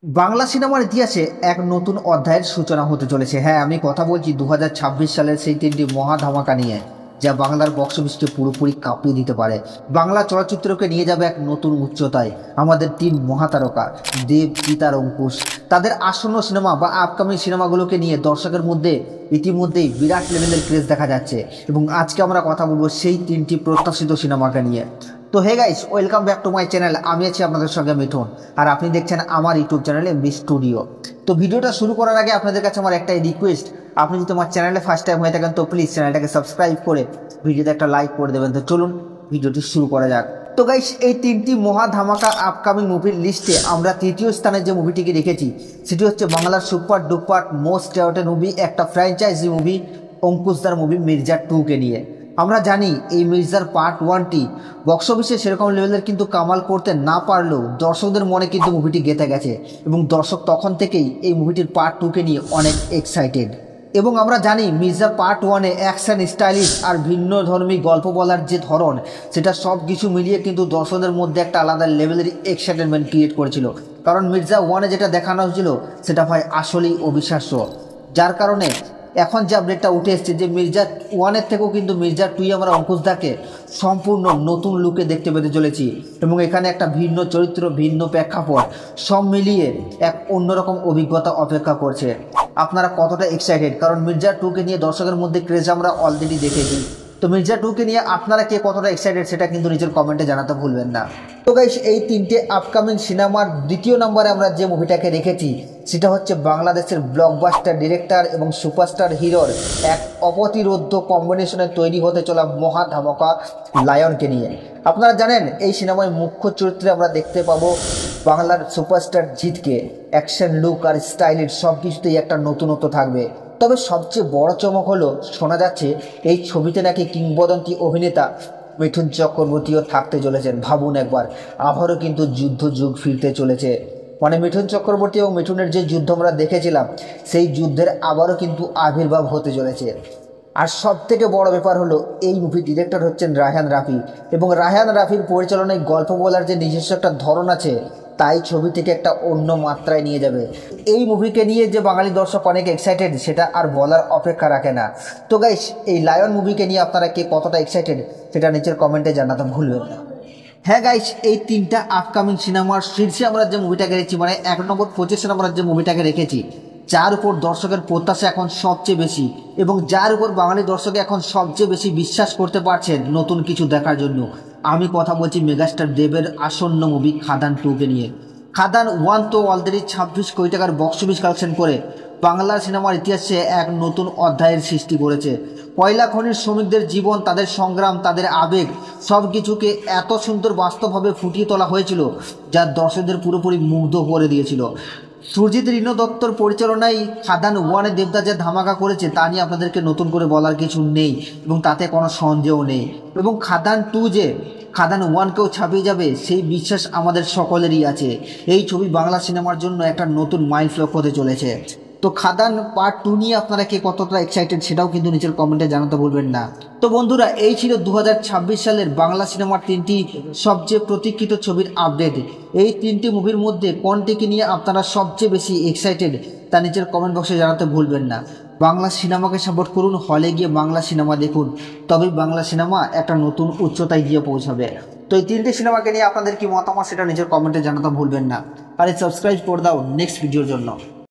বাংলা সিনেমার ইতিহাসে এক নতুন অধ্যায়ের সূচনা হতে চলেছে। হ্যাঁ, আমি কথা বলছি 2026 সালের সেই তিনটি মহা ধামাকা নিয়ে, যা বাংলার বক্স অফিসকে পুরোপুরি কাঁপিয়ে দিতে পারে। বাংলা চলচ্চিত্রকে নিয়ে যাবে এক নতুন উচ্চতায়। আমাদের তিন মহাতারকা দেব, চিতার, অঙ্কুশ তাদের আসন্ন সিনেমা বা আপকামিং সিনেমাগুলোকে নিয়ে দর্শকের মধ্যে ইতিমধ্যেই বিরাট লেভেলের ক্রেজ দেখা যাচ্ছে। এবং আজকে আমরা কথা বলবো সেই তিনটি প্রত্যাশিত সিনেমাকে নিয়ে। তো hey guys, welcome back to my channel. আমি আছি আপনাদের সঙ্গে মিঠুন, আর আপনি দেখছেন আমার ইউটিউব চ্যানেলে এমবি স্টুডিও। তো ভিডিওটা শুরু করার আগে আপনাদের কাছে আমার একটাই রিকোয়েস্ট, আপনি যদি আমার চ্যানেলে ফার্স্ট টাইম হয়ে থাকেন তো প্লিজ চ্যানেলটাকে সাবস্ক্রাইব করে ভিডিওতে একটা লাইক করে দেবেন। তো চলুন ভিডিওটি শুরু করা যাক। তো গাইস, এই তিনটি মহা ধামাকা আপকামিং মুভির লিস্টে আমরা তৃতীয় স্থানে যে মুভিটিকে রেখেছি সেটি হচ্ছে বাংলার super duper most awarded movie, একটা ফ্র্যাঞ্চাইজি মুভি, অঙ্কুশদার মুভি মির্জা 2কে নিয়ে। আমরা জানি এই মির্জার পার্ট 1টি বক্স অফিসে সেরকম লেভেলের কিন্তু কামাল করতে না পারলেও দর্শকদের মনে কিন্তু মুভিটি গেঁথে গেছে, এবং দর্শক তখন থেকেই এই মুভিটির পার্ট 2কে নিয়ে অনেক এক্সাইটেড। এবং আমরা জানি মির্জা পার্ট 1-এ অ্যাকশন, স্টাইলিশ আর ভিন্ন ধর্মী গল্প বলার যে ধরন, সেটা সব কিছু মিলিয়ে কিন্তু দর্শকদের মধ্যে একটা আলাদা লেভেলের এক্সাইটমেন্ট ক্রিয়েট করেছিল। কারণ মির্জা 1-এ যেটা দেখানো হয়েছিল সেটা হয় আসলেই অবিশ্বাস্য, যার কারণে এখন যে আপডেটটা উঠে এসছে যে মির্জা 1-এর থেকেও কিন্তু মির্জা 2-এ আমরা অঙ্কুশদাকে সম্পূর্ণ নতুন লুকে দেখতে পেতে চলেছি। এবং এখানে একটা ভিন্ন চরিত্র, ভিন্ন প্রেক্ষাপট, সব মিলিয়ে এক অন্যরকম অভিজ্ঞতা অপেক্ষা করছে। আপনারা কতটা এক্সাইটেড? কারণ মির্জা 2কে নিয়ে দর্শকের মধ্যে ক্রেজ আমরা অলরেডি দেখেছি। তো মির্জা 2কে নিয়ে আপনারা কে কতটা এক্সাইটেড সেটা কিন্তু নিজের কমেন্টে জানাতে ভুলবেন না। তো গাইস, এই তিনটে আপকামিং সিনেমার দ্বিতীয় নম্বরে আমরা যে মুভিটাকে রেখেছি সেটা হচ্ছে বাংলাদেশের ব্লকবাস্টার ডিরেক্টর এবং সুপারস্টার হিরোর এক অপ্রতিরোধ্য কম্বিনেশনে তৈরি হতে চলা মহা ধামাকা লায়নকে নিয়ে। আপনারা জানেন এই সিনেমায় মুখ্য চরিত্রে আমরা দেখতে পাবো বাংলার সুপারস্টার জিতকে। অ্যাকশন, লুক আর স্টাইলের সব কিছুতেই একটা নতুনত্ব থাকবে। তবে সবচেয়ে বড় চমক হলো, শোনা যাচ্ছে এই ছবিতে নাকি কিংবদন্তি অভিনেতা মিঠুন চক্রবর্তীও থাকতে চলেছেন। ভাবুন একবার, আবারও কিন্তু যুদ্ধ যুগ ফিরতে চলেছে। মানে মিঠুন চক্রবর্তী এবং মিঠুনের যে যুদ্ধ আমরা দেখেছিলাম সেই যুদ্ধের আবারও কিন্তু আবির্ভাব হতে চলেছে। আর সব থেকে বড় ব্যাপার হলো এই মুভি ডিরেক্টর হচ্ছেন রায়হান রাফি, এবং রায়হান রাফির পরিচালনায় গল্প বলার যে নিজস্ব একটা ধরন আছে তাই ছবি থেকে একটা অন্য মাত্রায় নিয়ে যাবে। এই মুভিকে নিয়ে যে বাঙালি দর্শক অনেক এক্সাইটেড সেটা আর বলার অপেক্ষা রাখে না। তো গাইস, এই লায়ন মুভিকে নিয়ে আপনারা কে কতটা এক্সাইটেড সেটা নিচের কমেন্টে জানাতে ভুলবেন না। হ্যাঁ গাইস, এই তিনটা আপকামিং সিনেমার শীর্ষে আমরা যে মুভিটাকে রেখেছি, মানে 1 নম্বর পজিশনে আমরা যে মুভিটাকে রেখেছি, যার উপর দর্শকের প্রত্যাশা এখন সবচেয়ে বেশি এবং যার উপর বাঙালি দর্শক এখন সবচেয়ে বেশি বিশ্বাস করতে পারছেন নতুন কিছু দেখার জন্য, আমি কথা বলছি মেগাস্টার দেবের আসন্ন মুভি খাদান 2কে নিয়ে। খাদান 1 তো অলরেডি 26 কোটি টাকার বক্স অফিস কালেকশন করে বাংলা সিনেমার ইতিহাসে এক নতুন অধ্যায়ের সৃষ্টি করেছে। কয়লা খনির শ্রমিকদের জীবন, তাদের সংগ্রাম, তাদের আবেগ সব কিছুকে এত সুন্দর বাস্তবভাবে ফুটিয়ে তোলা হয়েছিল যা দর্শকদের পুরোপুরি মুগ্ধ করে দিয়েছিল। সুরজিৎ রিনো দত্তর পরিচালনায় খাদান 1-এ দেবদা যে ধামাকা করেছে তা নিয়ে আপনাদেরকে নতুন করে বলার কিছু নেই, এবং তাতে কোনো সন্দেহ নেই। এবং খাদান 2 যে খাদান 1কেও ছাপিয়ে যাবে সেই বিশ্বাস আমাদের সকলেরই আছে। এই ছবি বাংলা সিনেমার জন্য একটা নতুন মাইলফলক হতে চলেছে। তো খাদান পার্ট 2 নিয়ে আপনারা কে কতটা এক্সাইটেড সেটাও কিন্তু নিচের কমেন্টে জানাতে ভুলবেন না। তো বন্ধুরা, এই ছিল 2026 সালের বাংলা সিনেমার তিনটি সবচেয়ে প্রতীক্ষিত ছবির আপডেট। এই তিনটি মুভির মধ্যে কোনটিকে নিয়ে আপনারা সবচেয়ে বেশি এক্সাইটেড তা নিচের কমেন্ট বক্সে জানাতে ভুলবেন না। বাংলা সিনেমাকে সাপোর্ট করুন, হলে গিয়ে বাংলা সিনেমা দেখুন, তবেই বাংলা সিনেমা একটা নতুন উচ্চতায় গিয়ে পৌঁছাবে। তো এই তিনটি সিনেমাকে নিয়ে আপনাদের কি মতামত সেটা নিজের কমেন্টে জানাতে ভুলবেন না, আর সাবস্ক্রাইব করে দাও নেক্সট ভিডিওর জন্য।